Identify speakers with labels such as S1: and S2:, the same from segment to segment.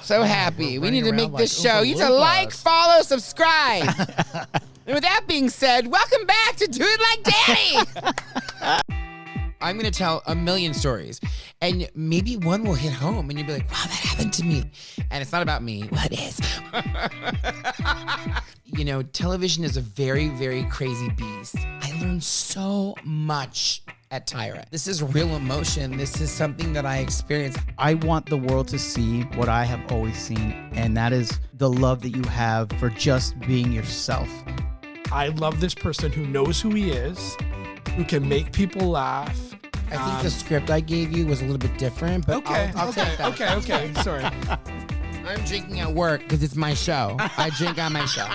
S1: So happy. We need to make this
S2: like
S1: show.
S2: Oompa
S1: You need to
S2: Loompas.
S1: like, follow, subscribe. And with that being said, welcome back to Do It Like Danny. I'm going to tell a million stories, and maybe one will hit home, and you'll be like, wow, that happened to me. And it's not about me. Well, it is. You know, television is a very, very crazy beast. I learned so much at Tyra. This is real emotion. This is something that I experienced.
S3: I want the world to see what I have always seen, and that is the love that you have for just being yourself.
S2: I love this person who knows who he is, who can make people laugh.
S1: I think the script I gave you was a little bit different, but I'll take that.
S2: Okay. Sorry.
S1: I'm drinking at work because it's my show. I drink on my show.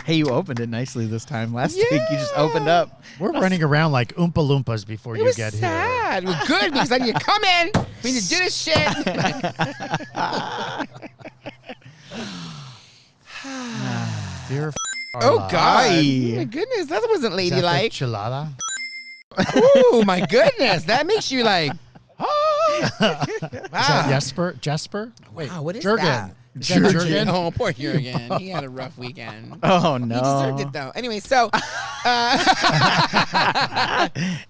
S3: Hey, you opened it nicely this time. Last week, you just opened up.
S4: We're running around like Oompa Loompas before
S1: It
S4: you
S1: was
S4: get
S1: sad. It was good because I need to come in. We need to do this shit.
S4: here. Dear
S1: Oh,
S4: Carla.
S1: God.
S3: Aye.
S1: Oh, my goodness. That wasn't
S4: Is that the
S1: ladylike.
S4: Chilada?
S1: Oh, my goodness. That makes you like,
S4: Is that
S1: wow.
S4: Jesper? Wait,
S1: Wow, what is
S4: Jurgen.
S1: that?
S4: Is that Jurgen?
S1: Oh, poor Jurgen. He had a rough weekend.
S3: Oh,
S1: He
S3: no.
S1: deserved it, though. Anyway, so,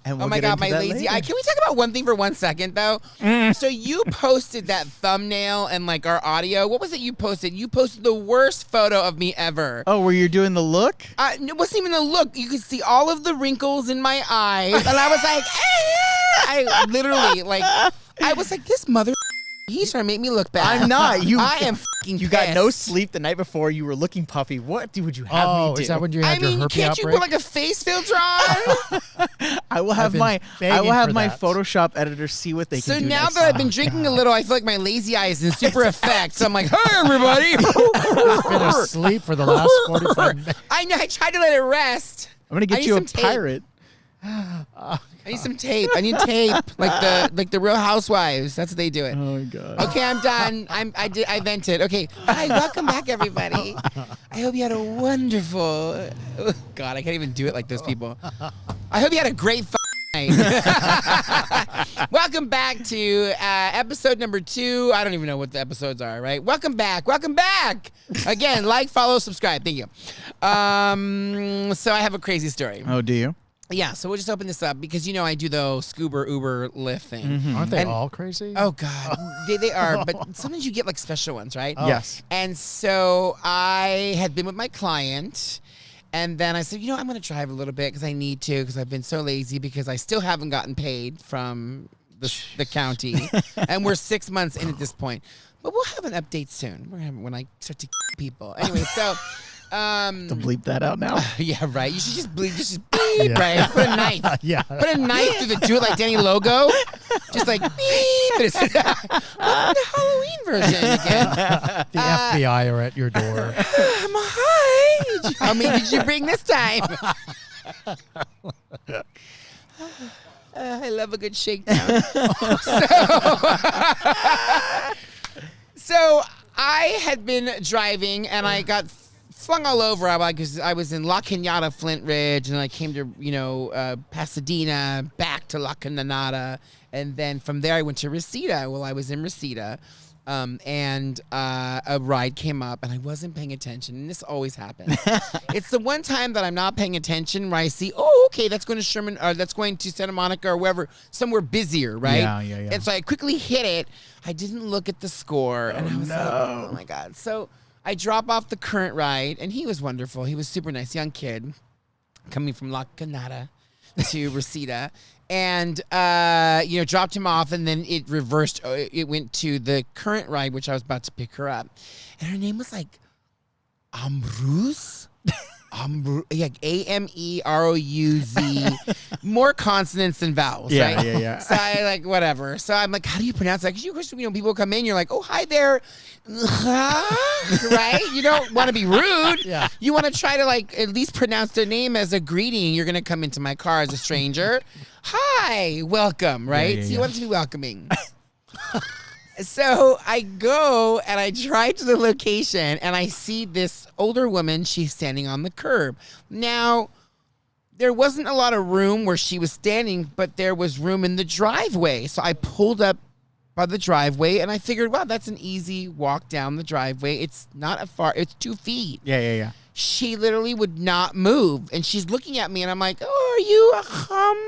S3: And we'll
S1: oh my
S3: get
S1: God,
S3: into
S1: my
S3: that
S1: lazy
S3: later.
S1: eye. Can we talk about one thing for 1 second, though? So you posted that thumbnail and like our audio. What was it you posted? You posted the worst photo of me ever.
S3: Oh, were you doing the look?
S1: It wasn't even a look. You could see all of the wrinkles in my eyes. And I was like, I literally, like, I was like, this mother, he's trying to make me look bad.
S3: I'm not.
S1: I am fucking
S3: You got no
S1: pissed.
S3: sleep the night before. You were looking puffy. What would you have
S4: Oh,
S3: me do?
S4: is that when you
S1: I
S4: had your
S1: mean,
S4: herpes
S1: can't you
S4: outbreak?
S1: put like a face filter on?
S3: I will have
S4: been
S3: my
S4: begging for that.
S3: Photoshop editor see what they
S1: So
S3: can do.
S1: now
S3: next
S1: that I've
S3: time.
S1: been drinking a little, I feel like my lazy eye is in super effect. So I'm like, hey, everybody.
S4: been asleep for the last 45 minutes.
S1: I know. I tried to let it rest.
S3: I'm gonna
S1: I
S3: get
S1: need
S3: you a
S1: some tape.
S3: pirate.
S1: I need some tape. I need tape, like the Real Housewives. That's what they do it.
S3: Oh my god.
S1: Okay, I'm done. I vented. Okay, hi, welcome back, everybody. I hope you had a wonderful. Oh, God, I can't even do it like those people. I hope you had a great night. Welcome back to episode number 2. I don't even know what the episodes are. Right? Welcome back. Welcome back. Again, like, follow, subscribe. Thank you. So I have a crazy story.
S3: Oh, do you?
S1: Yeah, so we'll just open this up because, you know, I do the Scuba, Uber, Lyft thing.
S4: Aren't they
S1: And-
S4: all crazy?
S1: Oh, God. They are, but sometimes you get, like, special ones, right?
S3: Yes.
S1: And so I had been with my client, and then I said, you know, I'm going to drive a little bit because I need to because I've been so lazy because I still haven't gotten paid from the county, and we're 6 months in at this point. But we'll have an update soon. We're gonna have when I start to people. Anyway, so...
S3: To bleep that out now.
S1: Yeah, right. You should just bleep, just beep,
S4: Yeah.
S1: right? Put a knife.
S4: Yeah.
S1: Put a knife through the Do It Like Danny logo. Just like beep. It's welcome to Halloween version again.
S4: The FBI are at your door.
S1: Hi. How many did you bring this time? I love a good shakedown. So I had been driving and I got flung all over. I was in La Cañada, Flint Ridge, and I came to, Pasadena, back to La Cañada, and then from there I went to Reseda. Well, I was in Reseda, and a ride came up, and I wasn't paying attention, and this always happens. It's the one time that I'm not paying attention where I see, oh, okay, that's going to Sherman, or that's going to Santa Monica, or wherever, somewhere busier, right?
S3: Yeah.
S1: And so I quickly hit it. I didn't look at the score, and I was like, oh my God. So I drop off the current ride, and he was wonderful. He was super nice, young kid, coming from La Cañada to Reseda, and dropped him off, and then it reversed. It went to the current ride, which I was about to pick her up, and her name was like Ambrose. Like Amerouz, more consonants than vowels,
S3: Yeah,
S1: right?
S3: yeah.
S1: So I like whatever. So I'm like, how do you pronounce that? Because people come in, you're like, oh, hi there, right? You don't want to be rude.
S4: Yeah.
S1: You want to try to like at least pronounce their name as a greeting. You're gonna come into my car as a stranger. Hi, welcome, right?
S3: yeah,
S1: So you
S3: yeah.
S1: want it to be welcoming. So I go and I drive to the location and I see this older woman. She's standing on the curb. Now, there wasn't a lot of room where she was standing, but there was room in the driveway. So I pulled up by the driveway, and I figured, wow, that's an easy walk down the driveway. It's not it's 2 feet.
S3: Yeah.
S1: She literally would not move, and she's looking at me, and I'm like, "Oh, are you a hum?"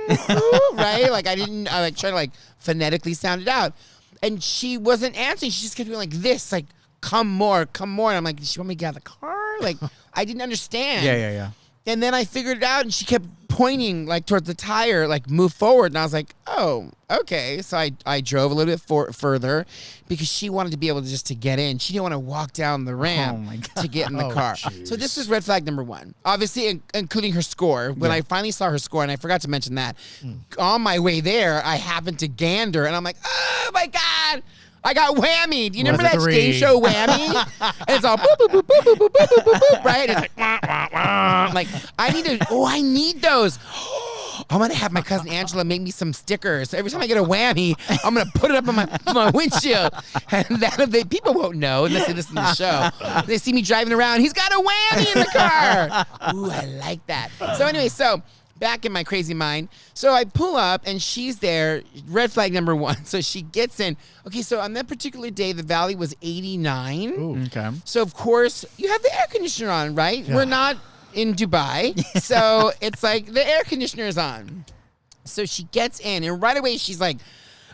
S1: Right? Like I like try to like phonetically sound it out, and she wasn't answering. She just kept doing like this, like come more, and I'm like, "Does she want me to get out of the car?" Like I didn't understand.
S3: Yeah.
S1: And then I figured it out, and she kept pointing like towards the tire, like move forward. And I was like, oh, okay. So I drove a little bit further because she wanted to be able to just to get in. She didn't want to walk down the ramp to get in the car. So this is red flag number 1. Obviously, including her score. When I finally saw her score, and I forgot to mention that, on my way there, I happened to gander, and I'm like, oh my God. I got whammied. Do you remember that game show Whammy? And it's all boop, boop, boop, boop, boop, boop, boop, boop, boop, boop, right? It's like, wah, wah, wah. I'm like, I need those. I'm going to have my cousin Angela make me some stickers. So every time I get a whammy, I'm going to put it up on my windshield. And people won't know unless they listen to the show. They see me driving around. He's got a whammy in the car. Ooh, I like that. So anyway, back in my crazy mind. So I pull up and she's there, red flag number 1. So she gets in. Okay, so on that particular day, the valley was 89.
S3: Ooh. Okay.
S1: So of course, you have the air conditioner on, right?
S2: Yeah.
S1: We're not in Dubai. So it's like the air conditioner is on. So she gets in and right away she's like,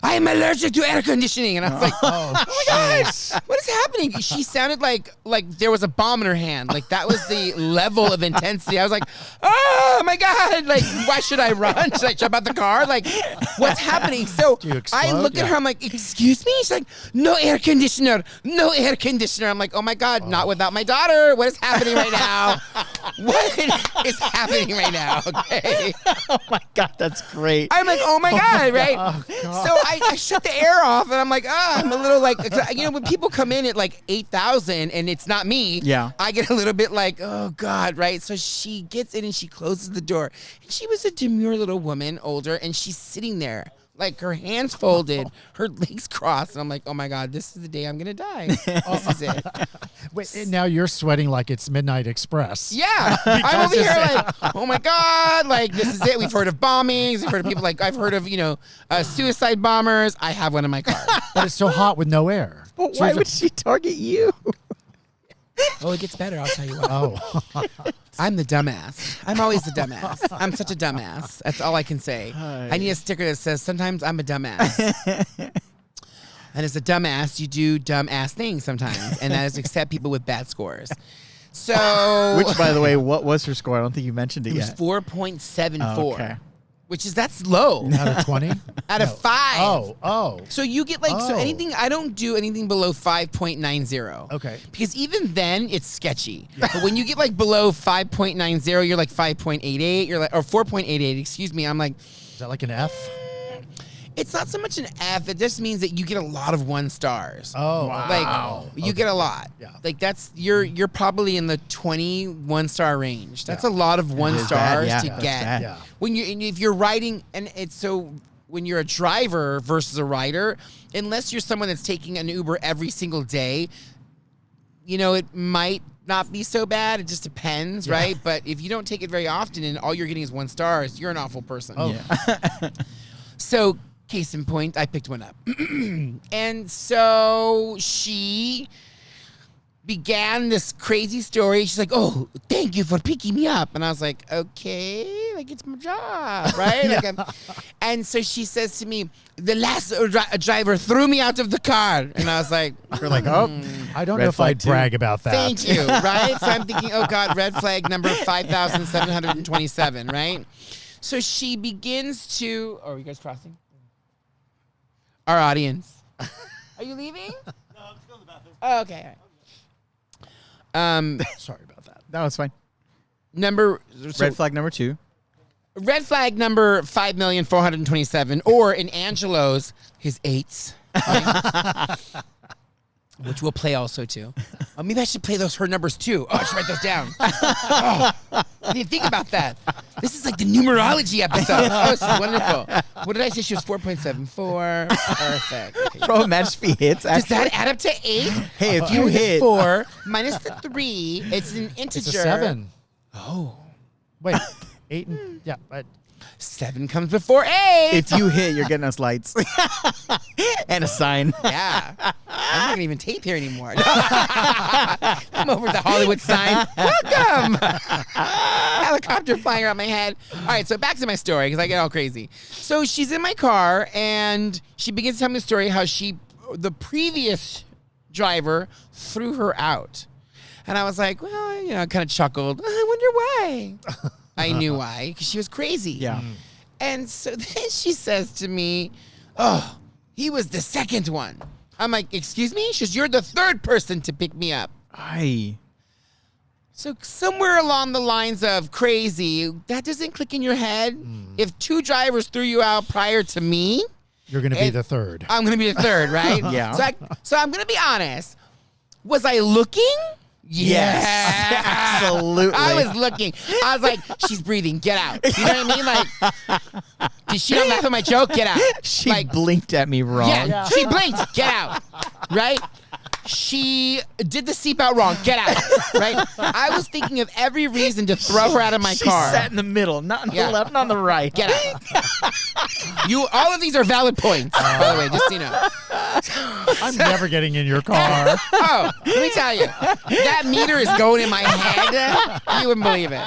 S1: I am allergic to air conditioning. And I was like, oh my God, what is happening? She sounded like there was a bomb in her hand. Like that was the level of intensity. I was like, oh my God, like why should I run? Should I jump out the car? Like what's happening? So I look at her, I'm like, excuse me? She's like, no air conditioner. I'm like, oh my God, not without my daughter. What is happening right now? What is happening right now? Okay.
S3: Oh my God, that's great.
S1: I'm like, oh my God, right?
S2: Oh, God.
S1: So I shut the air off, and I'm like, I'm a little like, when people come in at like 8,000 and it's not me, I get a little bit like, oh God, right? So she gets in and she closes the door. And she was a demure little woman, older, and she's sitting there, like her hands folded, her legs crossed, and I'm like, oh my God, this is the day I'm gonna die. This is it.
S4: Wait, and now you're sweating like it's Midnight Express.
S1: Yeah, I'm over here like, oh my God, like this is it. We've heard of bombings. We've heard of people like I've heard of suicide bombers. I have one in my car.
S4: But it's so hot with no air.
S3: But why would she target you?
S1: Oh, it gets better. I'll tell you what.
S4: Oh.
S1: I'm the dumbass. I'm always the dumbass. I'm such a dumbass. That's all I can say. I need a sticker that says, sometimes I'm a dumbass. And as a dumbass, you do dumbass things sometimes. And that is accept people with bad scores. So.
S3: Which, by the way, what was her score? I don't think you mentioned it
S1: was
S3: yet.
S1: 4.74.
S3: Okay.
S1: That's low.
S4: Out of 20?
S1: Out of 5.
S4: Oh.
S1: So you get so anything, I don't do anything below 5.90.
S4: Okay.
S1: Because even then it's sketchy. But when you get like below 5.90, you're like 5.88, you're like, or 4.88, excuse me. I'm like,
S4: Is that like an F?
S1: it's not so much an F. It just means that you get a lot of 1 stars.
S4: Oh.
S1: Like you get a lot.
S4: Yeah.
S1: Like you're probably in the 21 star range. That's a lot of 1
S3: It is
S1: stars
S3: bad,
S1: to
S3: yeah. That's
S1: get.
S3: bad.
S4: Yeah.
S1: If you're riding, and it's so when you're a driver versus a rider, unless you're someone that's taking an Uber every single day, it might not be so bad. It just depends, right? But if you don't take it very often and all you're getting is 1 stars, you're an awful person.
S4: Oh.
S3: Yeah.
S1: So, case in point, I picked one up. And so she began this crazy story. She's like, oh, thank you for picking me up. And I was like, okay, like it's my job, right? And so she says to me, the last driver threw me out of the car. And I was like,
S3: You're like, oh.
S4: I don't
S3: Red
S4: know if
S3: flag
S4: I'd
S3: two.
S4: brag about that.
S1: thank you, right? So I'm thinking, oh God, red flag number 5,727, right? So she begins to, oh, are you guys crossing? Our audience. Are you leaving? No, I'm just going to the bathroom. Oh, okay. All right.
S4: Sorry about that.
S3: That was fine. Red flag number 2.
S1: Red flag number 5,427, or in Angelo's, his 8s, right? Which we'll play also too. Maybe I should play her numbers too. Oh, I should write those down. I didn't think about that. This is like the numerology episode. Oh, this is wonderful. What did I say? She was 4.74. Perfect. Okay.
S3: Bro, imagine if he hits.
S1: Does
S3: Actually.
S1: that add up to 8?
S3: Hey, if you hit.
S1: 4 minus the 3, it's an integer.
S4: It's a 7.
S1: Oh.
S4: Wait, 8 and yeah. But
S1: 7 comes before 8.
S3: If you hit, you're getting us lights and a sign.
S1: Yeah. I'm not going to even tape here anymore. I'm over the Hollywood sign. Welcome. Helicopter flying around my head. All right, so back to my story because I get all crazy. So she's in my car and she begins to tell me the story how the previous driver threw her out. And I was like, well, I kind of chuckled. I wonder why. I knew why, because she was crazy.
S3: Yeah.
S1: And so then she says to me, oh, he was the second one. I'm like, excuse me? She goes, you're the third person to pick me up. So somewhere along the lines of crazy, that doesn't click in your head. If 2 drivers threw you out prior to me,
S4: You're going to be the third.
S1: I'm going to be the third, right?
S3: Yeah.
S1: So I'm going to be honest. Was I looking?
S3: Yes. Absolutely.
S1: I was looking. I was like, she's breathing. Get out. You know what I mean? Like, did she not laugh at my joke? Get out.
S3: She
S1: like,
S3: blinked at me wrong.
S1: yeah, she blinked. Get out. Right? She did the seatbelt wrong. Get out. Right? I was thinking of every reason to throw her out of my
S3: She
S1: car.
S3: sat in the middle, not on the left, not on the right.
S1: Get out. All of these are valid points, by the way, just so you know.
S4: I'm never getting in your car.
S1: Oh, let me tell you, that meter is going in my head. You wouldn't believe it.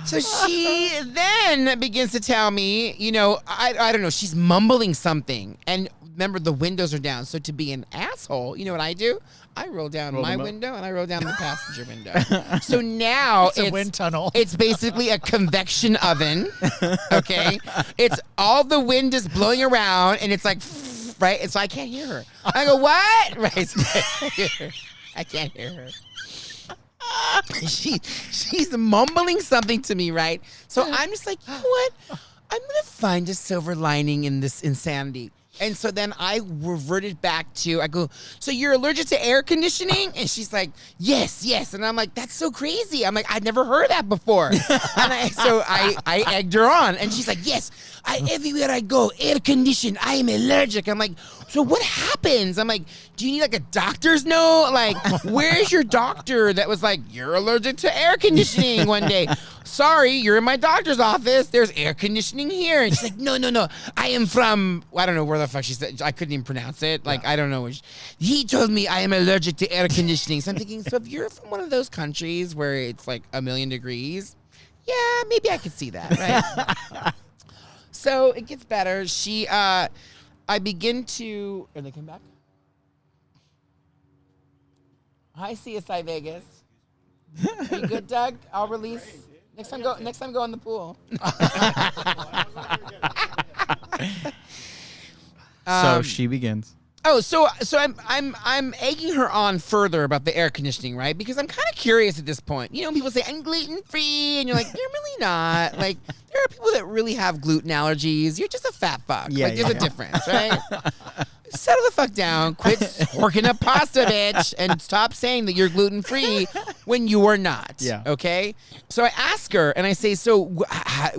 S1: So she then begins to tell me, I don't know, she's mumbling something. And remember, the windows are down. So to be an asshole, you know what I do? I roll down my window and I roll down the passenger window. So now
S4: It's a wind tunnel.
S1: It's basically a convection oven. Okay, it's all the wind is blowing around and it's like, right. And so I can't hear her. I go, what? Right. So I can't hear her. She's mumbling something to me, right? So I'm just like, you know what? I'm gonna find a silver lining in this insanity. And so then I reverted back to, I go, so you're allergic to air conditioning? And she's like, yes. And I'm like, that's so crazy. I'm like, I'd never heard that before. And so I egged her on. And she's like, yes, everywhere I go, air conditioned, I am allergic. I'm like, so what happens? I'm like, do you need like a doctor's note? Like, where's your doctor that was like, you're allergic to air conditioning one day? Sorry, you're in my doctor's office. There's air conditioning here. And she's like, no. I am from, I don't know where the fuck she said. I couldn't even pronounce it. Like, I don't know. He told me I am allergic to air conditioning. So I'm thinking, so if you're from one of those countries where it's like 1,000,000 degrees, yeah, maybe I could see that, right? So it gets better. I begin to, and they come back. Hi, CSI Vegas. Are you good, Doug? I'll release. Next time, go in the pool.
S3: So she begins.
S1: Oh, so I'm egging her on further about the air conditioning, right? Because I'm kind of curious at this point. People say I'm gluten free, and you're like, you're really not. Like, there are people that really have gluten allergies. You're just a fat fuck.
S3: Yeah,
S1: there's a difference, right? Settle the fuck down. Quit horking up pasta, bitch, and stop saying that you're gluten free when you are not.
S3: Yeah.
S1: Okay. So I ask her, and I say, so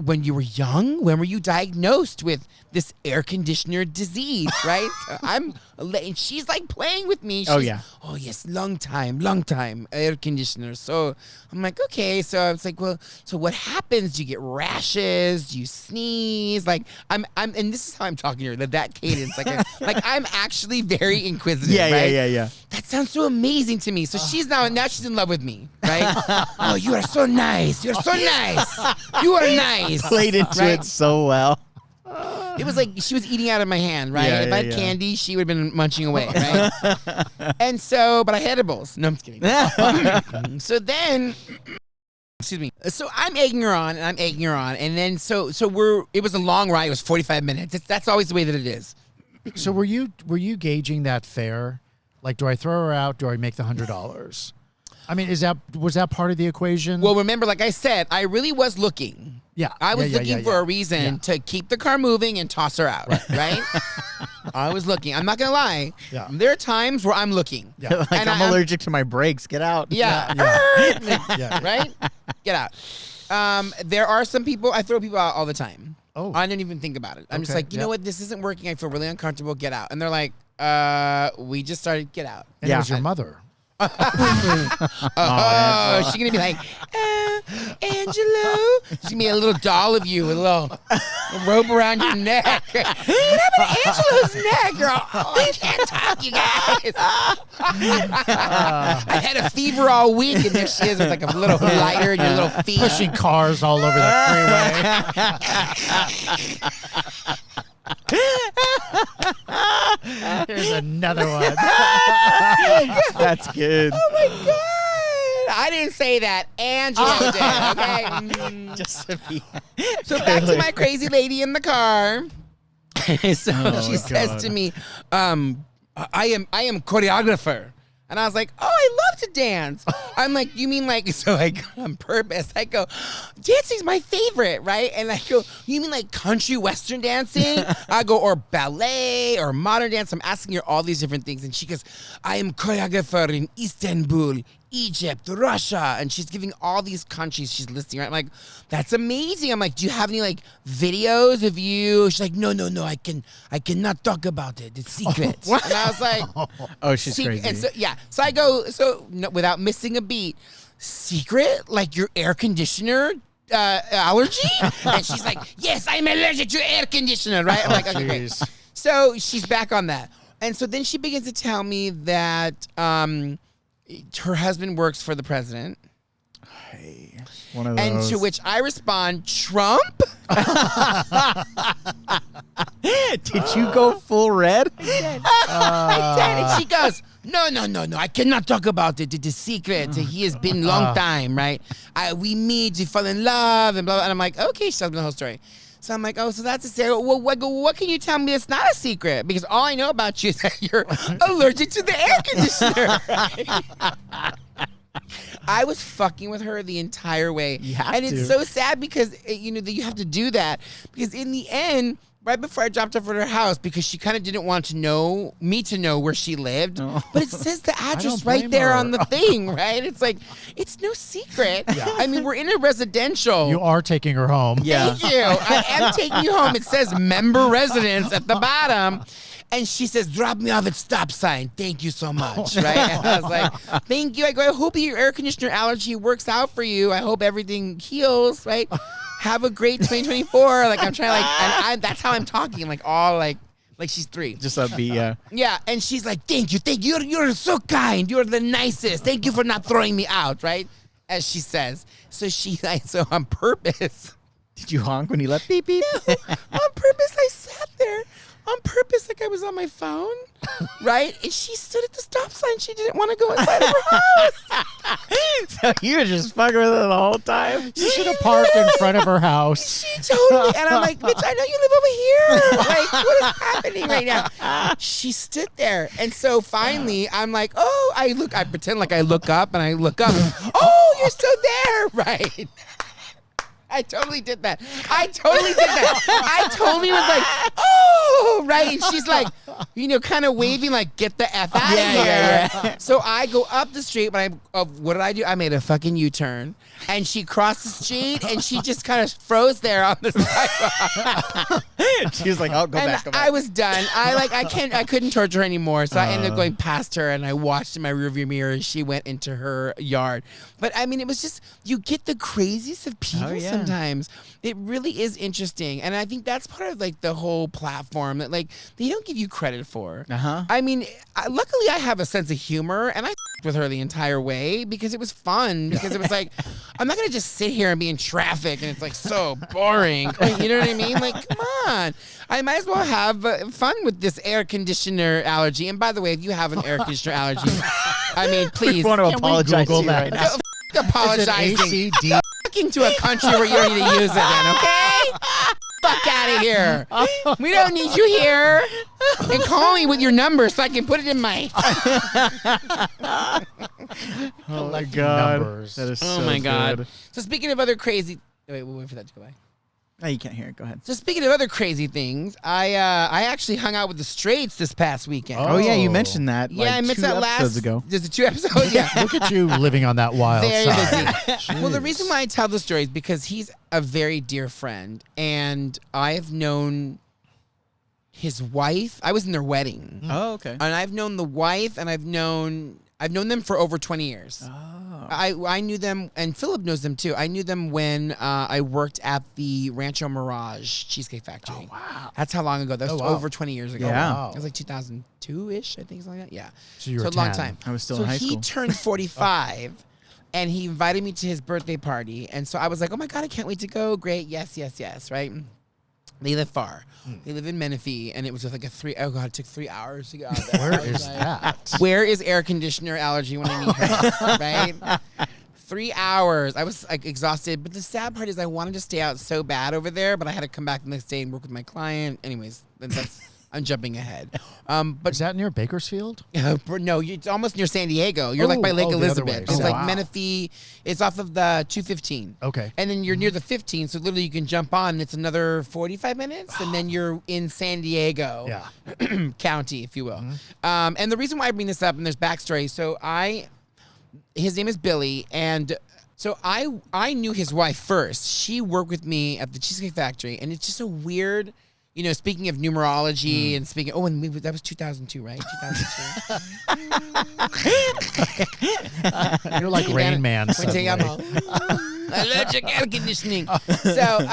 S1: when you were young, when were you diagnosed with this air conditioner disease, right? And she's like playing with me.
S3: Oh, yeah.
S1: Oh, yes, long time, air conditioner. So I'm like, okay. So I was like, well, so what happens? Do you get rashes? Do you sneeze? Like, and this is how I'm talking to her, that cadence. Like I'm actually very inquisitive, right?
S3: Yeah.
S1: That sounds so amazing to me. So she's now she's in love with me, right? Oh, you are so nice. You're so nice. You are nice.
S3: Played into
S1: right?
S3: it so well.
S1: It was like she was eating out of my hand, right?
S3: Yeah,
S1: if I had candy, she would have been munching away, right? And so, but I had edibles. No, I'm just kidding. So then, excuse me. So I'm egging her on, and then so it was a long ride. It was 45 minutes. That's always the way that it is.
S4: So were you gauging that fare? Like, do I throw her out? Do I make the $100? I mean, was that part of the equation?
S1: Well, remember, like I said, I really was looking.
S4: Yeah.
S1: I was looking for a reason to keep the car moving and toss her out, right? I was looking. I'm not going to lie.
S4: Yeah.
S1: There are times where I'm looking.
S4: Yeah.
S3: Like,
S1: And
S3: I'm allergic to my brakes. Get out.
S1: Yeah.
S4: Yeah.
S1: Right? Get out. There are some people, I throw people out all the time.
S4: Oh.
S1: I don't even think about it. I'm just
S4: Okay,
S1: like, you know what? This isn't working. I feel really uncomfortable. Get out. And they're like, we just started. Get out.
S4: And it was your mother.
S1: Oh, she's gonna be like, Angelo. She's gonna be a little doll of you with a little rope around your neck. What happened to Angelo's neck, girl? Oh, I can't talk, you guys. I had a fever all week, and there she is with like a little lighter and your little feet.
S4: Pushing cars all over the freeway. Here's another one.
S3: That's good.
S1: Oh my God. I didn't say that. Angelo did, okay?
S3: Just to be.
S1: So back to my crazy lady in the car. So she says to me, I am choreographer. And I was like, oh, I love to dance. I'm like, you mean like, so I go on purpose. I go, dancing's my favorite, right? And I go, you mean like country western dancing? I go, or ballet or modern dance. I'm asking her all these different things. And she goes, I am choreographer in Istanbul, Egypt, Russia. And she's giving all these countries she's listing, right? I'm like, that's amazing. I'm like, do you have any like videos of you? She's like, no, I cannot talk about it. It's secret. And I was like,
S3: Oh, she's crazy.
S1: and so so I go, no, without missing a beat, secret, like your air conditioner allergy? And she's like, yes, I'm allergic to air conditioner, right? I'm like, okay, great. So she's back on that. And so then she begins to tell me that her husband works for the president.
S3: One of
S1: And
S3: those.
S1: to which I respond, Trump?
S3: Did you go full red?
S1: I did. And she goes, no, I cannot talk about it. It is secret. He has been long time, right? We meet, we fall in love, and blah, blah. And I'm like, okay, she tells me the whole story. So I'm like, oh, so that's a secret. Well, what can you tell me that's not a secret? Because all I know about you is that you're allergic to the air conditioner. I was fucking with her the entire way.
S3: You have
S1: and
S3: to.
S1: it's so sad because, you know, that you have to do that. Because in the end, right before I dropped off at her house, because she kind of didn't want me to know where she lived.
S3: Oh.
S1: But it says the address
S4: don't
S1: right
S4: blame
S1: there
S4: her.
S1: on the thing, right? It's like, it's no secret. I mean, we're in a residential.
S4: You are taking her home.
S3: Yeah.
S1: Thank you. I am taking you home. It says member residence at the bottom. And she says, drop me off at stop sign. Thank you so much. Right? And I was like, thank you. I go, I hope your air conditioner allergy works out for you. I hope everything heals, right? Have a great 2024. Like I'm trying and that's how I'm talking. Like all like she's 3.
S3: Just be
S1: Yeah, and she's like, thank you. You're so kind. You're the nicest. Thank you for not throwing me out, right? As she says. So so on purpose.
S3: Did you honk when he left? Beep beep.
S1: On purpose, I sat there. On purpose, like I was on my phone, right? And she stood at the stop sign. She didn't want to go inside of her house.
S3: So you were just fucking with her the whole time.
S4: She should have parked in front of her house.
S1: She totally, and I'm like, bitch, I know you live over here. Like, what is happening right now? She stood there. And so finally, I'm like, oh, I pretend like I look up, and I look up. Oh, you're still there, right? I totally did that. I totally was like, oh, right. And she's like, you know, kind of waving like, get the F out of here.
S3: Yeah.
S1: So I go up the street, but what did I do? I made a fucking U-turn. And she crossed the street, and she just kind of froze there on the sidewalk.
S3: She was like, "Oh, go
S1: And
S3: back."
S1: I was done. I couldn't torture her anymore. So I ended up going past her, and I watched in my rearview mirror as she went into her yard. But I mean, it was just, you get the craziest of people
S3: yeah.
S1: sometimes. It really is interesting. And I think that's part of like the whole platform that like they don't give you credit for.
S3: Uh-huh.
S1: I mean, luckily I have a sense of humor, and I with her the entire way because it was fun. Because it was like, I'm not gonna just sit here and be in traffic and it's like so boring. You know what I mean? Like, come on. I might as well have fun with this air conditioner allergy. And by the way, if you have an air conditioner allergy, I mean, please.
S3: want to
S4: Can we
S3: apologize to
S4: Google
S3: you
S4: that?
S3: right now.
S4: Is it
S1: Apologizing.
S4: ACD?
S1: Fucking to a country where you don't need to use it then, okay? Fuck out of here. We don't need you here. And call me with your number so I can put it in my...
S3: Oh my god,
S4: numbers.
S3: that is
S1: Oh
S3: so
S1: my God.
S3: good.
S1: So speaking of other crazy... Wait, we'll wait for that to go by.
S3: No, you can't hear it. Go ahead.
S1: So speaking of other crazy things, I actually hung out with the Straights this past weekend.
S3: Oh, yeah, you
S4: Oh.
S3: mentioned that.
S1: Yeah,
S3: like
S1: I missed
S3: 2
S1: that last...
S3: episodes ago.
S1: There's a 2 episodes? Yeah.
S4: Look at you living on that wild
S1: Very
S4: side.
S1: busy. Well, the reason why I tell the story is because he's a very dear friend, and I've known his wife. I was in their wedding,
S3: Oh, okay.
S1: and I've known the wife, and I've known I've known them for over 20 years. I knew them, and Philip knows them too. I knew them when I worked at the Rancho Mirage Cheesecake Factory.
S4: Oh, wow.
S1: That's how long ago. That was
S4: Oh, wow.
S1: over 20 years ago.
S3: Yeah.
S4: Wow.
S1: It was like 2002-ish, I think, something like that. Yeah.
S4: So you were
S1: a long
S4: 10.
S1: time.
S3: I was still
S1: so
S3: in high
S1: he
S3: school.
S1: turned 45, and he invited me to his birthday party. And so I was like, oh, my God, I can't wait to go. Great. Yes, yes, yes, right? They live far. They live in Menifee, and it was just like it took 3 hours to get out there.
S4: Where
S1: I was
S4: is
S1: like,
S4: that?
S1: Where is air conditioner allergy when I need her, right? 3 hours. I was like exhausted, but the sad part is I wanted to stay out so bad over there, but I had to come back the next day and work with my client. Anyways, I'm jumping ahead. But
S4: Is that near Bakersfield?
S1: no, it's almost near San Diego. You're like by
S4: Oh,
S1: Lake
S4: the other
S1: Elizabeth.
S4: way.
S1: It's
S4: Oh,
S1: like
S4: wow.
S1: Menifee. It's off of the 215.
S4: Okay.
S1: And then you're near the 15, so literally you can jump on. And it's another 45 minutes, and then you're in San Diego.
S4: Yeah.
S1: County, if you will. And the reason why I bring this up, and there's backstory. So his name is Billy, and so I knew his wife first. She worked with me at the Cheesecake Factory, and it's just a weird, speaking of numerology and speaking, that was 2002, right? 2002.
S4: You're like Rain Man suddenly.
S1: Allergic air conditioning. So,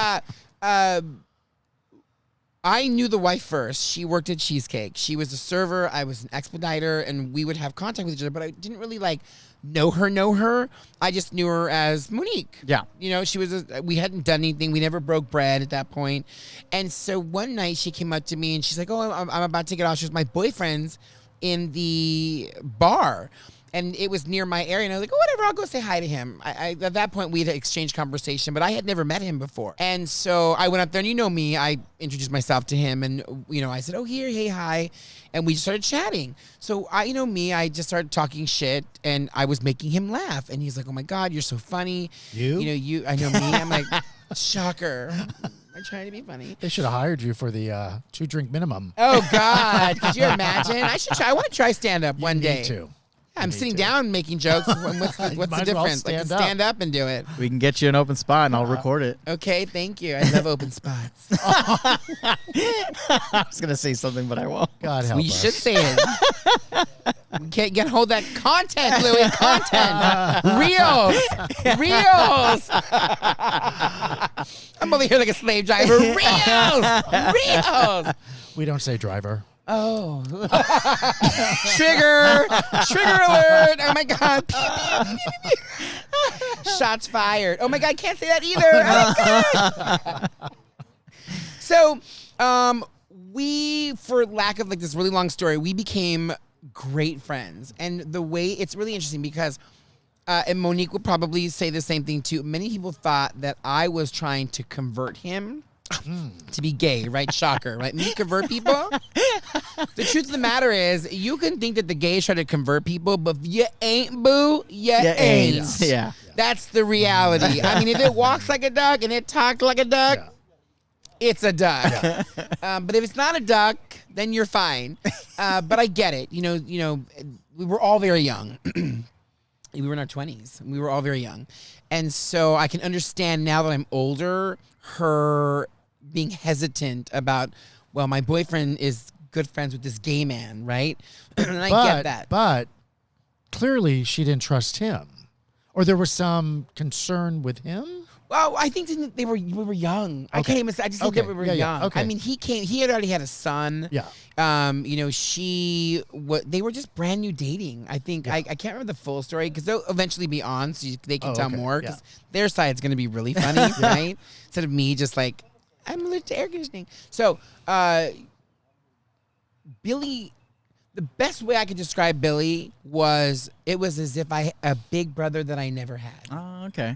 S1: I knew the wife first. She worked at Cheesecake. She was a server. I was an expediter, and we would have contact with each other, but I didn't really know her. I just knew her as Monique.
S3: Yeah.
S1: She was, we hadn't done anything. We never broke bread at that point. And so one night she came up to me and she's like, oh, I'm about to get off. She was my boyfriend's in the bar. And it was near my area. And I was like, oh, whatever, I'll go say hi to him. I at that point, we had exchanged conversation, but I had never met him before. And so I went up there, and you know me, I introduced myself to him. And, I said, oh, hey, hi. And we just started chatting. So I just started talking shit, and I was making him laugh. And he's like, oh, my God, you're so funny.
S4: You?
S1: I know me. I'm like, shocker. I'm trying to be funny.
S4: They should have hired you for the 2-drink minimum.
S1: Oh, God. Could you imagine? I want to try stand-up one day.
S4: Me too.
S1: I'm sitting down making jokes. What's the
S4: Might as well
S1: difference? I can stand up and do it.
S3: We can get you an open spot, and I'll record it.
S1: Okay, thank you. I love open spots.
S3: I was gonna say something, but I won't.
S4: God help
S1: We
S4: us.
S1: should say it. We can't get hold that content, Louis. Content. Reels. I'm over here like a slave driver. Reels.
S4: We don't say driver.
S1: Oh. Trigger alert. Oh my God. Pew, pew, pew, pew. Shots fired. Oh my God, I can't say that either. Oh my God. So, we, for lack of this really long story, we became great friends. And the way, it's really interesting because, and Monique would probably say the same thing too. Many people thought that I was trying to convert him to be gay, right? Shocker, right? Me convert people? The truth of the matter is, you can think that the gays try to convert people, but if you ain't, boo, you ain't.
S3: Yeah.
S1: That's the reality. I mean, if it walks like a duck and it talks like a duck, it's a duck. But if it's not a duck, then you're fine. But I get it. We were all very young. We were in our 20s. We were all very young. And so I can understand now that I'm older, her being hesitant about, well, my boyfriend is good friends with this gay man, right? And I get that.
S4: But clearly she didn't trust him. Or there was some concern with him?
S1: Well, I think we were young. I can't even say. I just think
S4: Okay.
S1: that we were
S4: Yeah, yeah.
S1: young.
S4: Okay.
S1: I mean, he had already had a son.
S4: Yeah.
S1: They were just brand new dating. I think I can't remember the full story because they'll eventually be on, so they can tell
S4: okay.
S1: more. Because their side's going to be really funny, right? Instead of me just like, I'm allergic to air conditioning. So, Billy. The best way I could describe Billy was it was as if I had a big brother that I never had.
S3: Oh, okay.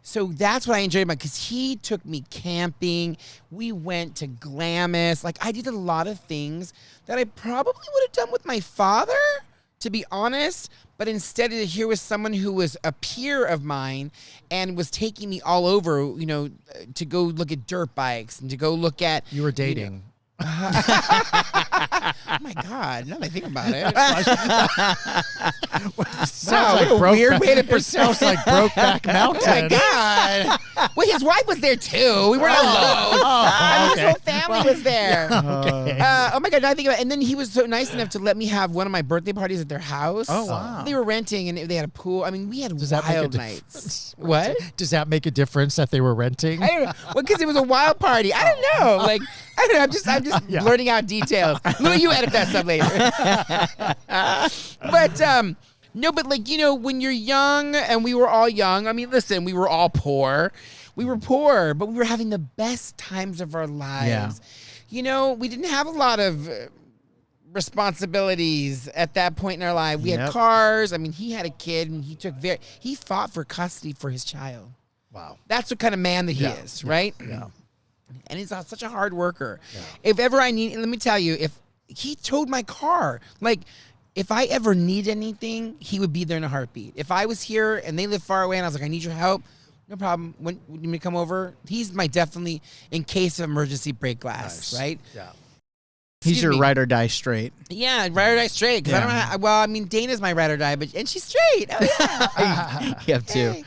S1: So that's what I enjoyed about, because he took me camping. We went to Glamis. Like, I did a lot of things that I probably would have done with my father, to be honest. But instead, here was someone who was a peer of mine and was taking me all over, to go look at dirt bikes and to go look at.
S4: You were dating.
S1: Oh my God! Now that I think about it,
S4: Sounds
S1: what a weird way to pursue.
S4: Sounds like Brokeback Mountain.
S1: Oh my God! Well, his wife was there too. We weren't alone. I mean, his whole family was there. Oh my God! Now I think about it. And then he was so nice enough to let me have one of my birthday parties at their house.
S3: Oh, wow.
S1: They were renting and they had a pool. I mean, we had
S4: that make a
S1: wild
S4: difference?
S1: nights. What?
S4: Does that make a difference that they were renting?
S1: I don't know. Well, because it was a wild party. I don't know. Like, I don't know. I'm just blurting out details. Louis, you edit that stuff later. But no, but like, you know, when you're young, and we were all young. I mean, listen, we were all poor. We were poor, but we were having the best times of our lives.
S3: Yeah.
S1: You know, we didn't have a lot of responsibilities at that point in our life. We had
S3: Yep.
S1: cars. I mean, he had a kid, and he fought for custody for his child.
S4: Wow.
S1: That's what kind of man that he
S4: Yeah.
S1: is, right?
S4: Yeah.
S1: And he's such a hard worker. If ever I need, let me tell you, if he towed my car, like if I ever need anything, he would be there in a heartbeat. If I was here and they live far away and I was like, I need your help, no problem. When you need me to come over, he's my definitely in case of emergency break glass,
S4: Nice.
S1: right?
S4: Yeah.
S3: He's
S1: Excuse
S3: your
S1: me.
S3: ride or die straight.
S1: Yeah, ride or die straight. Because I don't know. Well, I mean, Dana's my ride or die, and she's straight. Oh, yeah.
S3: You have two.
S1: Hey.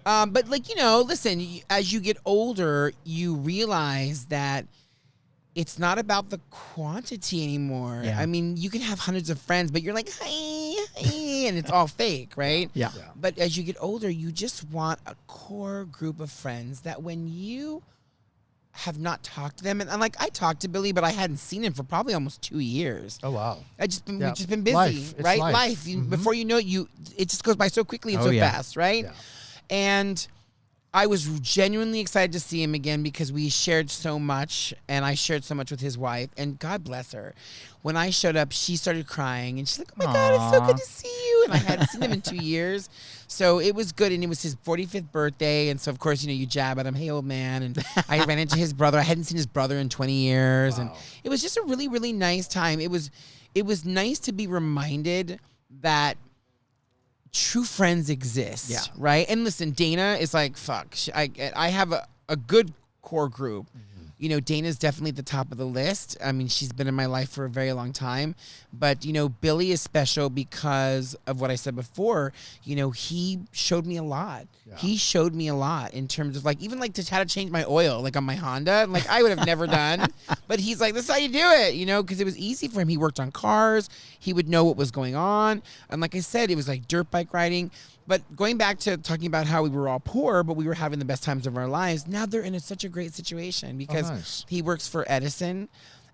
S1: But like, you know, listen, as you get older, you realize that it's not about the quantity anymore.
S3: Yeah.
S1: I mean, you can have hundreds of friends, but you're like, hi, and it's all fake, right?
S3: Yeah.
S1: But as you get older, you just want a core group of friends that when you have not talked to them, and like I talked to Billy, but I hadn't seen him for probably almost 2 years.
S4: Oh wow.
S1: We've just been busy,
S4: Life. It's
S1: right?
S4: life.
S1: Before you know it, it just goes by so quickly and
S3: Oh,
S1: so
S3: yeah.
S1: fast, right?
S4: Yeah.
S1: And I was genuinely excited to see him again because we shared so much, and I shared so much with his wife, and God bless her. When I showed up, she started crying, and she's like, oh my God, it's so good to see you. And I hadn't seen him in 2 years. So it was good, and it was his 45th birthday, and so, of course, you know, you jab at him, hey, old man, and I ran into his brother. I hadn't seen his brother in 20 years, and it was just a really, really nice time. It was nice to be reminded that true friends exist, right? And listen, Dana is like, fuck. I have a good core group. You know, Dana's definitely at the top of the list. I mean, she's been in my life for a very long time. But, you know, Billy is special because of what I said before. You know, he showed me a lot.
S4: Yeah.
S1: He showed me a lot in terms of like, even like how to change my oil, like on my Honda. Like I would have never done. But he's like, this is how you do it, you know, because it was easy for him. He worked on cars. He would know what was going on. And like I said, it was like dirt bike riding. But going back to talking about how we were all poor, but we were having the best times of our lives, now they're in such a great situation because
S4: nice.
S1: he works for Edison,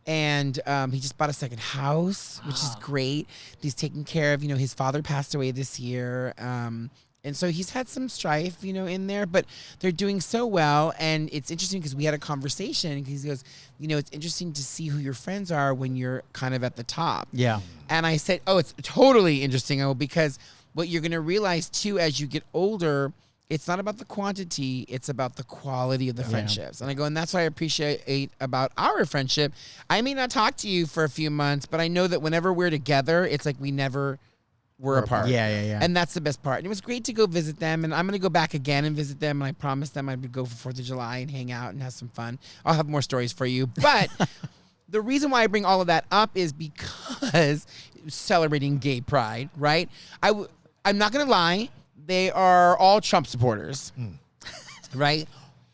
S1: and he just bought a second house, which is great. He's taking care of, you know, his father passed away this year. And so he's had some strife, you know, in there, but they're doing so well. And it's interesting because we had a conversation because he goes, you know, it's interesting to see who your friends are when you're kind of at the top.
S3: Yeah.
S1: And I said, oh, it's totally interesting, because what you're going to realize, too, as you get older, it's not about the quantity, it's about the quality of the friendships. And I go, and that's what I appreciate about our friendship. I may not talk to you for a few months, but I know that whenever we're together, it's like we never were apart.
S3: Yeah.
S1: And that's the best part. And it was great to go visit them, and I'm going to go back again and visit them, and I promised them I'd go for 4th of July and hang out and have some fun. I'll have more stories for you. But the reason why I bring all of that up is because celebrating gay pride, right? I'm not going to lie. They are all Trump supporters, right?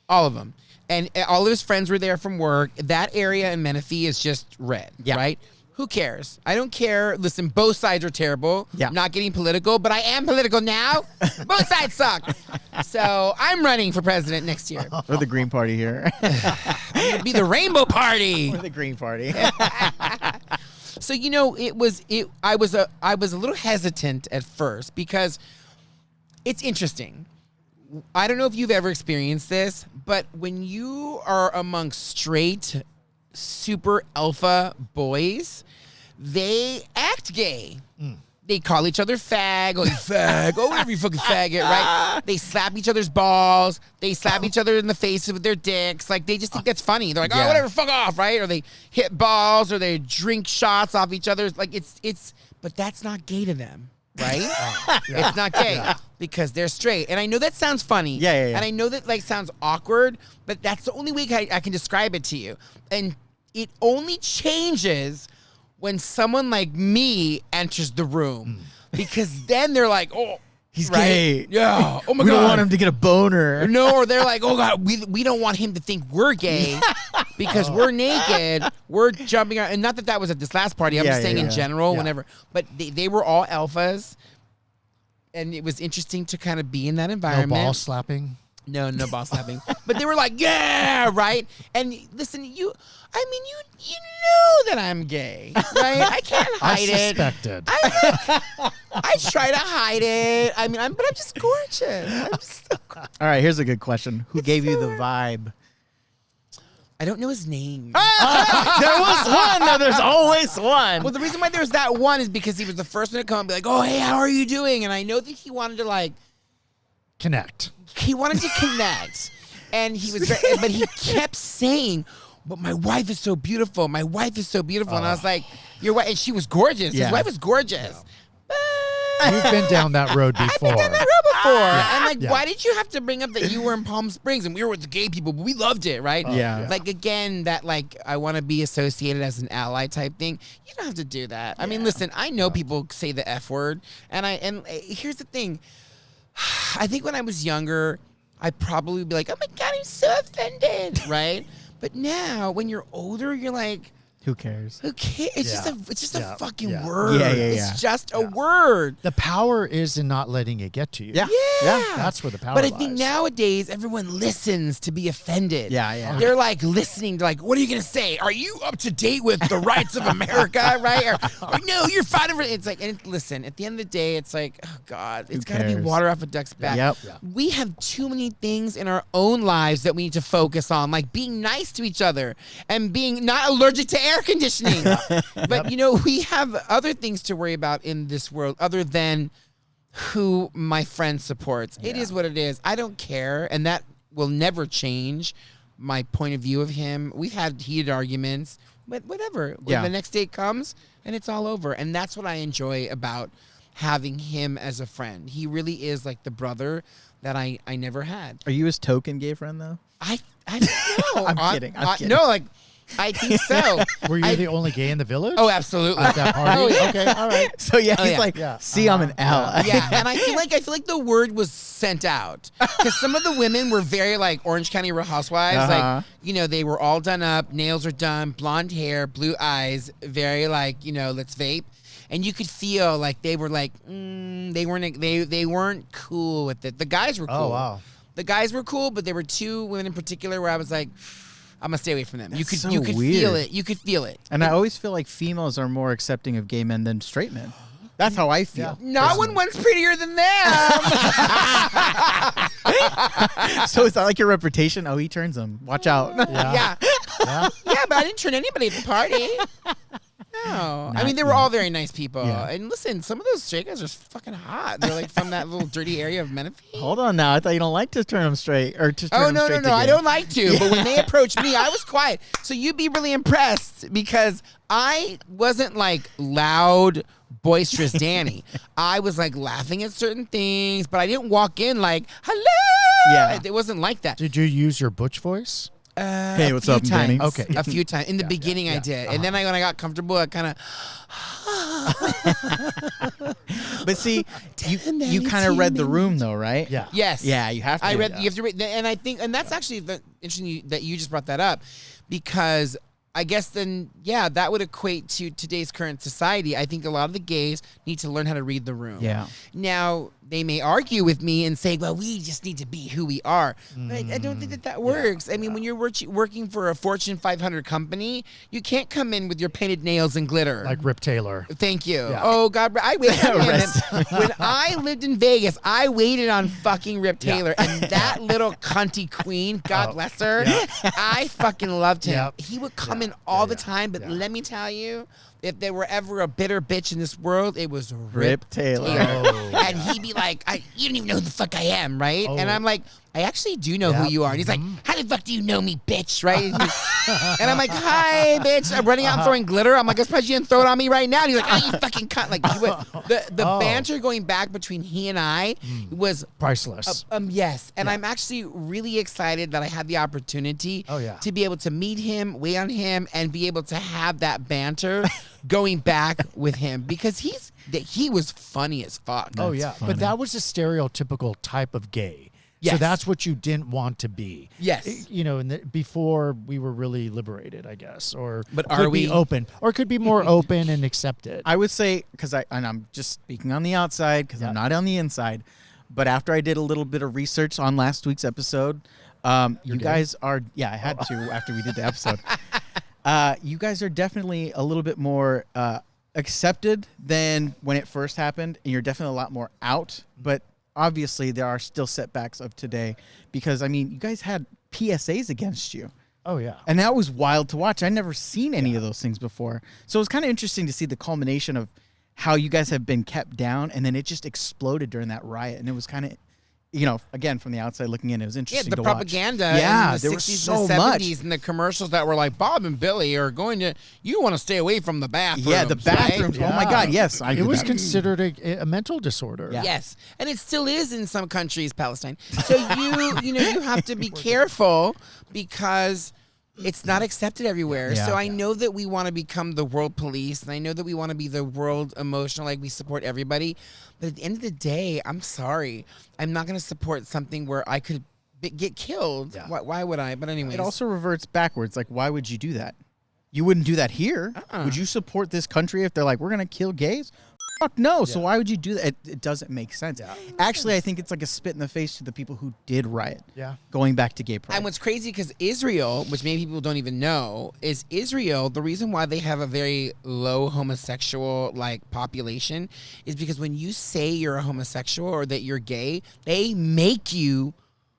S1: All of them. And all of his friends were there from work. That area in Menifee is just red, right? Who cares? I don't care. Listen, both sides are terrible.
S3: Yeah.
S1: I'm not getting political, but I am political now. Both sides suck. So I'm running for president next year.
S3: Or the Green Party here.
S1: It'll be the Rainbow Party.
S3: Or the Green Party.
S1: So, you know, I was a little hesitant at first because it's interesting. I don't know if you've ever experienced this, but when you are among straight, super alpha boys, they act gay. They call each other fag, oh, you fag, oh, whatever you fucking faggot, right? They slap each other's balls. They slap each other in the face with their dicks. Like, they just think that's funny. They're like, oh, whatever, fuck off, right? Or they hit balls, or they drink shots off each other. Like, but that's not gay to them, right? It's not gay because they're straight. And I know that sounds funny.
S3: Yeah.
S1: And I know that, like, sounds awkward, but that's the only way I can describe it to you. And it only changes when someone like me enters the room, because then they're like, oh,
S3: He's
S1: right?
S3: gay.
S1: Yeah. Oh my
S3: We
S1: God.
S3: don't want him to get a boner.
S1: No, or they're like, oh God, we don't want him to think we're gay because we're naked. We're jumping around. And not that was at this last party. I'm
S3: Yeah,
S1: just saying
S3: yeah,
S1: in
S3: yeah.
S1: general,
S4: Yeah.
S1: whenever. But they were all alphas. And it was interesting to kind of be in that
S4: No
S1: environment.
S4: ball slapping.
S1: No ball slapping. But they were like, yeah, right? And listen, you know that I'm gay, right? I can't
S4: I
S1: hide it.
S4: suspected.
S1: I try to hide it. I mean, but I'm just gorgeous. I'm just so gorgeous.
S3: All right, here's a good question. Who gave you the vibe?
S1: I don't know his name.
S3: There was one. No, there's always one.
S1: Well, the reason why there was that one is because he was the first one to come and be like, oh, hey, how are you doing? And I know that he wanted to
S4: Connect.
S1: he wanted to connect. And he was very, but he kept saying, but my wife is so beautiful. My wife is so beautiful. And I was like, your wife, and she was gorgeous.
S3: Yeah.
S1: His wife was gorgeous.
S4: You've been down that road before.
S1: I've been down that road before. And like,
S4: Yeah.
S1: why did you have to bring up that you were in Palm Springs and we were with the gay people, but we loved it, right?
S3: Yeah.
S1: Like, again, that like, I want to be associated as an ally type thing. You don't have to do that. I mean, listen, I know people say the F word. And here's the thing. I think when I was younger, I'd probably be like, oh my God, I'm so offended, right? But now, when you're older, you're like,
S3: Who cares?
S1: who cares? It's
S4: Yeah.
S1: just a
S4: Yeah.
S1: fucking
S4: Yeah.
S1: word.
S3: Yeah, yeah,
S1: It's
S3: yeah.
S1: just a word.
S4: The power is in not letting it get to you.
S3: Yeah.
S1: Yeah.
S4: That's where the power
S1: But I
S4: lies.
S1: think nowadays everyone listens to be offended.
S3: Yeah, yeah.
S1: They're like listening to like, what are you gonna say? Are you up to date with the rights of America, right? Or no, you're fighting for it's like. And listen, at the end of the day, it's like, oh God, it's gotta be
S3: cares?
S1: water off a duck's back.
S3: Yep.
S4: Yeah.
S1: We have too many things in our own lives that we need to focus on, like being nice to each other and being not allergic to air conditioning. But you know, we have other things to worry about in this world other than who my friend supports. It is what it is. I don't care, and that will never change my point of view of him. We've had heated arguments, but whatever. When
S3: Yeah.
S1: the next date comes and it's all over. And that's what I enjoy about having him as a friend. He really is like the brother that I never had.
S3: Are you his token gay friend though?
S1: I don't know.
S3: I'm kidding. I'm kidding.
S1: No, like I think so.
S4: Were you
S1: I-
S4: the only gay in the village?
S1: Oh, absolutely.
S4: At that party?
S1: Oh, yeah.
S4: Okay, all right.
S3: So yeah,
S1: Oh,
S3: he's
S1: yeah.
S3: like,
S4: Yeah.
S3: see, I'm an ally.
S1: Yeah, and I feel like the word was sent out because some of the women were very like Orange County Real Housewives,
S3: Uh-huh.
S1: like they were all done up, nails are done, blonde hair, blue eyes, very like let's vape, and you could feel like they were like they weren't cool with it. The guys were cool.
S4: Oh, wow.
S1: The guys were cool, but there were two women in particular where I was like, I'm gonna stay away from them.
S3: That's
S1: you
S3: so
S1: could feel
S3: weird.
S1: it. You could feel it.
S3: And I always feel like females are more accepting of gay men than straight men. That's how I feel.
S1: Not when one's prettier than them.
S3: So it's not like your reputation. Oh, he turns them. Watch out.
S1: Yeah.
S4: Yeah.
S1: Yeah, but I didn't turn anybody at the party. No. I mean, they were all very nice people.
S3: Yeah.
S1: And listen, some of those straight guys are fucking hot. They're like from that little dirty area of Menifee.
S3: Hold on now. I thought you don't like to turn them straight or to turn
S1: Oh,
S3: them
S1: no,
S3: straight
S1: no,
S3: to
S1: I
S3: gay.
S1: don't like to. But when they approached me, I was quiet. So you'd be really impressed because I wasn't like loud, boisterous Danny. I was like laughing at certain things, but I didn't walk in like, hello.
S3: Yeah.
S1: It wasn't like that.
S4: Did you use your butch voice?
S3: Hey,
S1: A
S3: what's
S1: few
S3: up, Danny?
S1: times.
S4: Okay.
S1: A few times. In the beginning, I did. And then when I got comfortable, I kind of,
S3: But see,
S1: Damn,
S3: you
S1: Danny,
S3: kind of read the
S1: team.
S3: room though, right?
S4: Yeah.
S1: yes.
S3: Yeah, you have to.
S1: I read.
S3: Yeah.
S1: You have to read, and I think, and that's actually interesting that you just brought that up, because I guess then, yeah, that would equate to today's current society. I think a lot of the gays need to learn how to read the room.
S3: Yeah.
S1: Now they may argue with me and say, "Well, we just need to be who we are." But I don't think that works. I mean, when you're working for a Fortune 500 company, you can't come in with your painted nails and glitter.
S4: Like Rip Taylor.
S1: Thank you.
S4: Yeah.
S1: Oh God, I waited on him.
S3: Rest.
S1: When I lived in Vegas, I waited on fucking Rip Taylor, and that little cunty queen, God bless her, I fucking loved him.
S4: Yep.
S1: He would come in all the time, but let me tell you, if there were ever a bitter bitch in this world, it was
S3: Rip Taylor.
S4: Oh,
S1: and he'd be like, you don't even know who the fuck I am, right? And
S4: Oh.
S1: I'm like, I actually do know who
S4: Yep.
S1: you are. And he's like, how the fuck do you know me, bitch, right? And I'm like, hi, bitch. I'm running out and throwing glitter. I'm like, I'm surprised you didn't throw it on me right now. And he's like, oh, you fucking cunt. Like, the
S4: Oh.
S1: banter going back between he and I was
S4: priceless.
S1: yes, and I'm actually really excited that I had the opportunity
S4: Oh, yeah.
S1: to be able to meet him, wait on him, and be able to have that banter going back with him because he was funny as fuck.
S4: Oh yeah,
S3: funny.
S4: but that was a stereotypical type of gay. So
S1: Yes.
S4: that's what you didn't want to be.
S1: Yes.
S4: You know, before we were really liberated, I guess, or
S1: But
S4: could
S1: are
S4: be
S1: we-
S4: open, or could be more open and accepted.
S3: I would say, and I'm just speaking on the outside because
S4: Yeah.
S3: I'm not on the inside, but after I did a little bit of research on last week's episode, you
S4: gay?
S3: guys are, I had to after we did the episode. You guys are definitely a little bit more accepted than when it first happened, and you're definitely a lot more out, but obviously there are still setbacks of today because, I mean, you guys had PSAs against you.
S4: Oh yeah.
S3: And that was wild to watch. I'd never seen any of those things before. So it was kind of interesting to see the culmination of how you guys have been kept down, and then it just exploded during that riot. And it was kind of, again, from the outside looking in, it was
S1: Yeah,
S3: interesting
S1: the
S3: to watch.
S1: propaganda
S3: Yeah,
S1: in the
S3: there
S1: 60s
S3: was so
S1: and the 70s
S3: much.
S1: and the commercials that were like, Bob and Billy are going to, you want to stay away from the bathrooms.
S3: Yeah, the bathrooms.
S1: right?
S3: Oh my God, yes.
S4: It was considered a mental disorder.
S3: Yeah.
S1: Yes, and it still is in some countries, Palestine. So you have to be careful because it's not accepted everywhere.
S3: Yeah.
S1: So I know that we want to become the world police, and I know that we want to be the world emotional, like we support everybody. But at the end of the day, I'm sorry, I'm not going to support something where I could get killed.
S4: Yeah.
S1: Why would I? But anyways,
S3: It also reverts backwards. Like, why would you do that? You wouldn't do that here. Would you support this country if they're like, we're going to kill gays? Fuck no. So why would you do that? It doesn't make sense. Actually, I think it's like a spit in the face to the people who did riot.
S4: Yeah.
S3: Going back to gay pride.
S1: And what's crazy, because Israel, which many people don't even know, is Israel, the reason why they have a very low homosexual population is because when you say you're a homosexual or that you're gay, they make you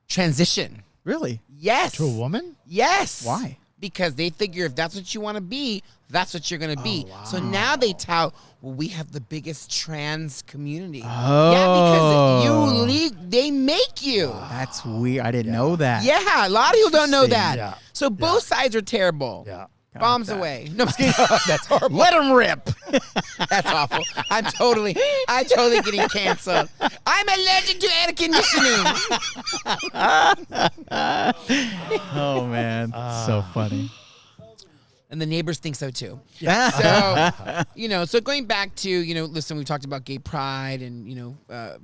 S1: transition.
S3: Really?
S1: Yes.
S4: To a woman?
S1: Yes.
S3: Why?
S1: Because they figure if that's what you want to be, that's what you're going to be.
S4: wow.
S1: So now they tout, well, we have the biggest trans community.
S3: Oh.
S1: Yeah, because they make you.
S3: That's weird. I didn't know that.
S1: Yeah, a lot of people don't know that.
S4: Yeah.
S1: So both sides are terrible.
S4: Yeah.
S1: Bombs
S3: that.
S1: away. No, I'm just kidding. That's horrible.
S3: Let them rip.
S1: That's awful. I'm totally getting canceled. I'm allergic to air conditioning.
S3: Oh, man. So funny.
S1: And the neighbors think so too. So, so going back to, listen, we talked about gay pride and,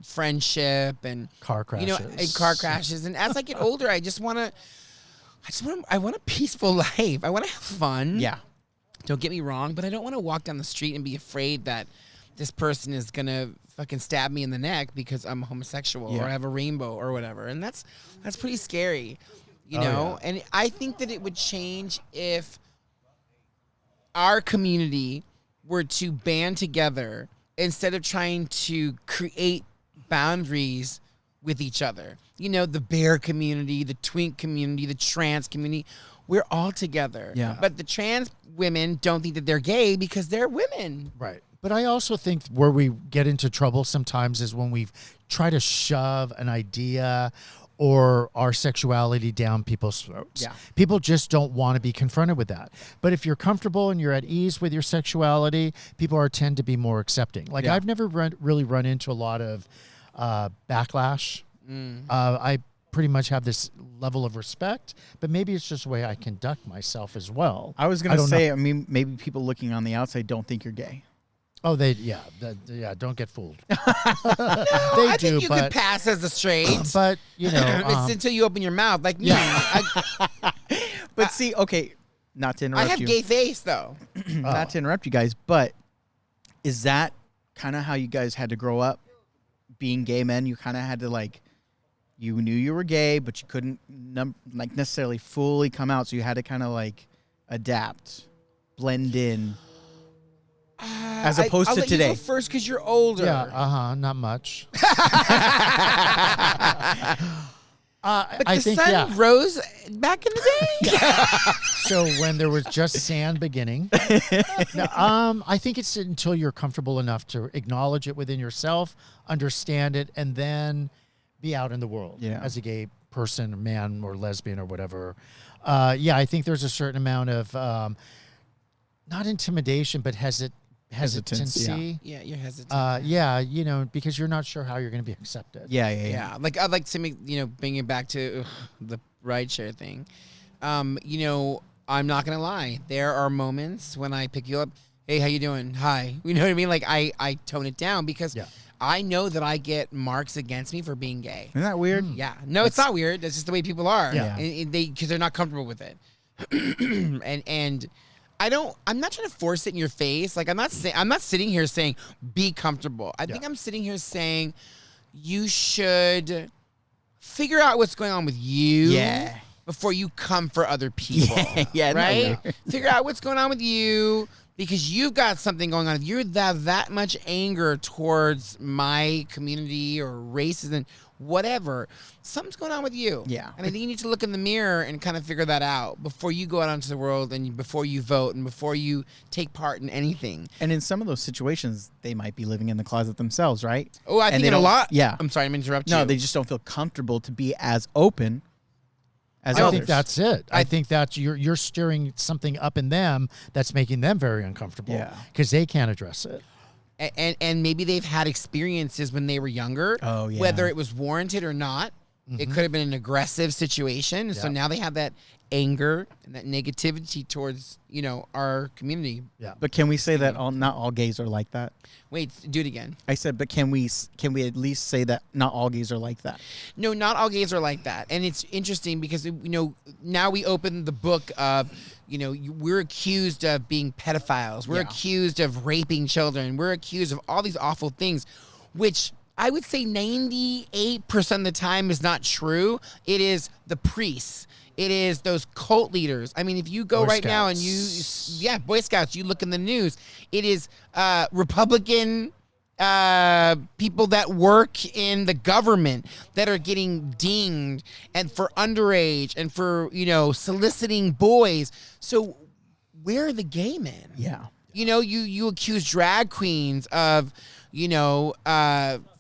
S1: friendship and
S4: Car crashes.
S1: and car crashes. And as I get older, I want a peaceful life. I want to have fun.
S3: Yeah.
S1: Don't get me wrong, but I don't want to walk down the street and be afraid that this person is going to fucking stab me in the neck because I'm homosexual or I have a rainbow or whatever. And that's pretty scary, you know?
S4: yeah.
S1: And I think that it would change if our community were to band together instead of trying to create boundaries with each other. The bear community, the twink community, the trans community, we're all together.
S3: Yeah.
S1: But the trans women don't think that they're gay because they're women.
S4: Right. But I also think where we get into trouble sometimes is when we try to shove an idea or our sexuality down people's throats.
S3: Yeah.
S4: People just don't want to be confronted with that. But if you're comfortable and you're at ease with your sexuality, people tend to be more accepting. Like
S3: Yeah.
S4: I've never really run into a lot of backlash. I pretty much have this level of respect, but maybe it's just the way I conduct myself as well.
S3: I was going to
S4: don't
S3: say,
S4: know.
S3: I mean, maybe people looking on the outside don't think you're gay.
S4: Oh, don't get fooled.
S1: I
S4: do,
S1: think you
S4: but-
S1: could pass as a straight.
S4: But,
S1: It's until you open your mouth. Like me.
S3: But see, okay, not to
S1: I
S3: interrupt
S1: have
S3: you.
S1: gay face, though.
S3: Not to interrupt you guys, but is that kind of how you guys had to grow up? Being gay men, you kind of had to you knew you were gay, but you couldn't necessarily fully come out, so you had to kind of adapt, blend in. As opposed
S1: I'll
S3: to
S1: let
S3: today.
S1: You go first because you're older.
S4: Yeah, not much.
S1: But
S4: I
S1: the
S4: think,
S1: sun rose back in the day.
S4: So when there was just sand beginning, no, I think it's until you're comfortable enough to acknowledge it within yourself, understand it, and then be out in the world as a gay person, man, or lesbian, or whatever. I think there's a certain amount of not intimidation, but hesitancy.
S1: Yeah, you're hesitant.
S4: Because you're not sure how you're going to be accepted.
S1: Yeah, like I'd like to make bring it back to the rideshare thing. I'm not gonna lie. There are moments when I pick you up hey, how you doing? Hi. You know what I mean? Like I tone it down because I know that I get marks against me for being gay.
S3: Isn't that weird?
S1: Yeah. No, it's not weird. That's just the way people are.
S4: Yeah.
S1: And because they're not comfortable with it. and I'm not trying to force it in your face. Like I'm not sitting here saying be comfortable. I think I'm sitting here saying you should figure out what's going on with you before you come for other people. Right? Figure out what's going on with you because you've got something going on. If you have that much anger towards my community or racism, whatever, something's going on with you.
S3: Yeah.
S1: And I think you need to look in the mirror and kind of figure that out before you go out into the world and before you vote and before you take part in anything.
S3: And in some of those situations, they might be living in the closet themselves, right?
S1: Oh, I
S3: And
S1: think
S3: they
S1: in a
S3: don't-
S1: lot.
S3: yeah.
S1: I'm sorry, I'm interrupting you.
S3: No, they just don't feel comfortable to be as open as
S4: I
S3: others.
S4: think that's it. I think that's you're stirring something up in them that's making them very uncomfortable.
S3: Yeah.
S4: Because they can't address it.
S1: And maybe they've had experiences when they were younger.
S3: Oh, yeah.
S1: Whether it was warranted or not. It could have been an aggressive situation. So now they have that anger and that negativity towards, our community.
S4: Yeah.
S3: But can we say that not all gays are like that?
S1: Wait, do it again.
S3: I said, but can we at least say that not all gays are like that?
S1: No, not all gays are like that. And it's interesting because, now we open the book of, we're accused of being pedophiles. We're accused of raping children. We're accused of all these awful things, which I would say 98% of the time is not true. It is the priests. It is those cult leaders. I mean, if you go
S4: Boy
S1: right now and Boy Scouts, you look in the news, it is Republican people that work in the government that are getting dinged and for underage and for, soliciting boys. So where are the gay men?
S3: Yeah.
S1: You accuse drag queens of,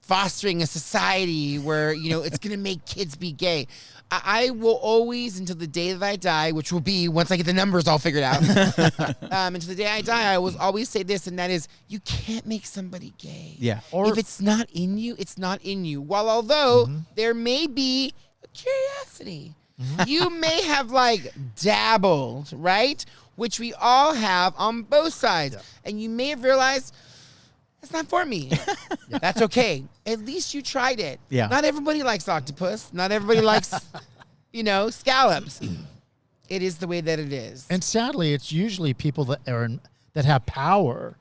S1: fostering a society where, it's going to make kids be gay. I will always, until the day that I die, which will be once I get the numbers all figured out, until the day I die, I will always say this, and that is, you can't make somebody gay.
S3: Yeah.
S1: If it's not in you, it's not in you. Although there may be a curiosity. You may have dabbled, right? Which we all have on both sides. Yeah. And you may have realized, it's not for me. That's okay. At least you tried it.
S3: Yeah.
S1: Not everybody likes octopus. Not everybody likes, scallops. It is the way that it is.
S4: And sadly, it's usually people that have power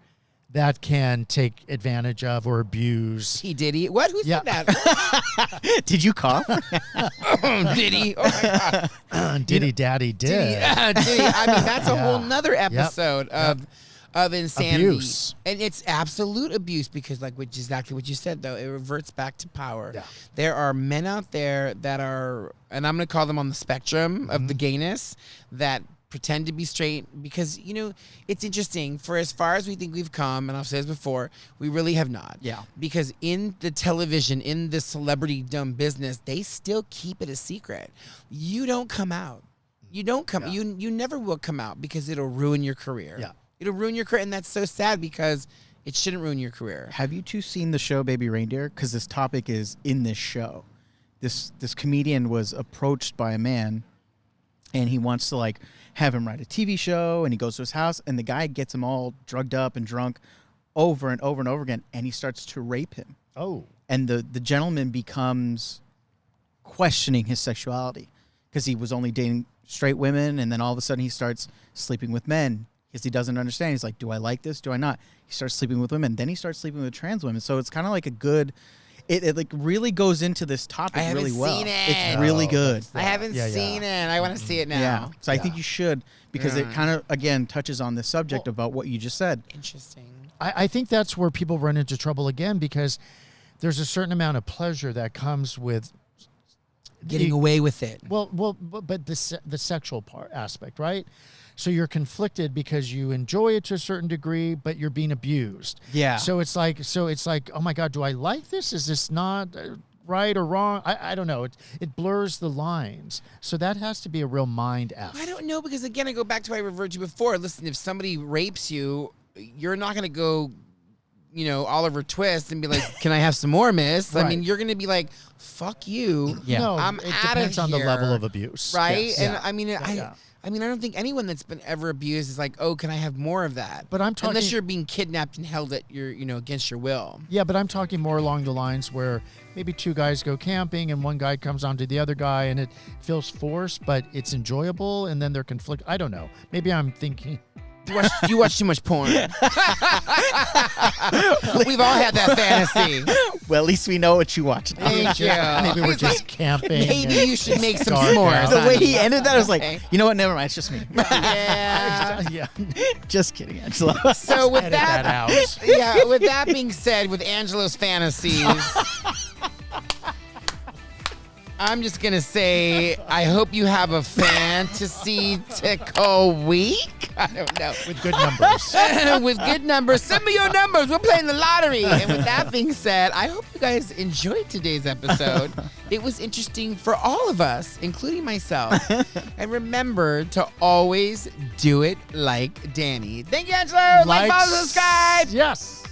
S4: that can take advantage of or abuse.
S1: Did he? What? Who said that?
S3: Did you cough?
S1: Did he? Oh my God.
S4: Diddy Daddy did.
S1: Did he? I mean, that's a whole nother episode of insanity.
S4: Abuse.
S1: And it's absolute abuse because, which is exactly what you said, though. It reverts back to power.
S4: Yeah.
S1: There are men out there that are, and I'm going to call them on the spectrum of the gayness, that pretend to be straight because, it's interesting. For as far as we think we've come, and I've said this before, we really have not.
S3: Yeah.
S1: Because in the television, in the celebrity-dumb business, they still keep it a secret. You don't come out. You don't come.
S4: Yeah.
S1: You never will come out because it'll ruin your career.
S4: Yeah.
S1: It'll ruin your career, and that's so sad because it shouldn't ruin your career.
S3: Have you two seen the show Baby Reindeer? Because this topic is in this show. This comedian was approached by a man, and he wants to have him write a TV show, and he goes to his house, and the guy gets him all drugged up and drunk over and over and over again, and he starts to rape him.
S4: Oh.
S3: And the gentleman becomes questioning his sexuality because he was only dating straight women, and then all of a sudden he starts sleeping with men because he doesn't understand. He's like, do I like this? Do I not? He starts sleeping with women. Then he starts sleeping with trans women. So it's kind of like a good... It really goes into this topic really well.
S1: Seen it.
S3: It's really good.
S1: I haven't seen it. I want to see it now.
S3: Yeah. So I think you should because it kind of, again, touches on this subject about what you just said.
S1: Interesting.
S4: I think that's where people run into trouble again because there's a certain amount of pleasure that comes with
S1: Getting away with it.
S4: Well, but the sexual aspect, right? So you're conflicted because you enjoy it to a certain degree, but you're being abused.
S3: Yeah.
S4: So it's like, oh my God, do I like this? Is this not right or wrong? I don't know. It blurs the lines. So that has to be a real mind F.
S1: I don't know because, again, I go back to what I referred to before. Listen, if somebody rapes you, you're not going to go, Oliver Twist and be like, can I have some more, miss?
S4: Right.
S1: I mean, you're going to be like, fuck you.
S3: Yeah.
S4: No,
S1: I'm
S4: it
S1: outta
S4: depends on the
S1: here.
S4: level of abuse.
S1: Right?
S4: Yes.
S1: And
S4: Yeah.
S1: I mean, I mean, I don't think anyone that's been ever abused is like, oh, can I have more of that?
S4: But I'm talking-
S1: unless you're being kidnapped and held at your, against your will.
S4: Yeah, but I'm talking more along the lines where maybe two guys go camping and one guy comes onto the other guy and it feels forced, but it's enjoyable, and then they're conflict. I don't know. Maybe I'm thinking.
S1: You watch too much porn. We've all had that fantasy.
S3: Well, at least we know what you watch.
S1: Thank you.
S4: Maybe we're
S1: He's
S4: just
S1: like,
S4: camping.
S1: maybe
S4: and
S1: you should make some
S4: start
S1: s'mores.
S4: out.
S3: The way he
S1: honey.
S3: ended that, I was like,
S1: Okay.
S3: you know what? Never mind. It's just me.
S1: Yeah.
S4: Yeah.
S3: Just kidding, Angela.
S1: So with
S4: Edit that out.
S1: yeah, with that being said, with Angelo's fantasies, I'm just gonna say I hope you have a fantasy-tical week. I don't know.
S4: With good numbers.
S1: With good numbers. Send me your numbers. We're playing the lottery. And with that being said, I hope you guys enjoyed today's episode. It was interesting for all of us, including myself. And remember to always do it like Danny. Thank you, Angelo. Like, follow, subscribe.
S4: Yes.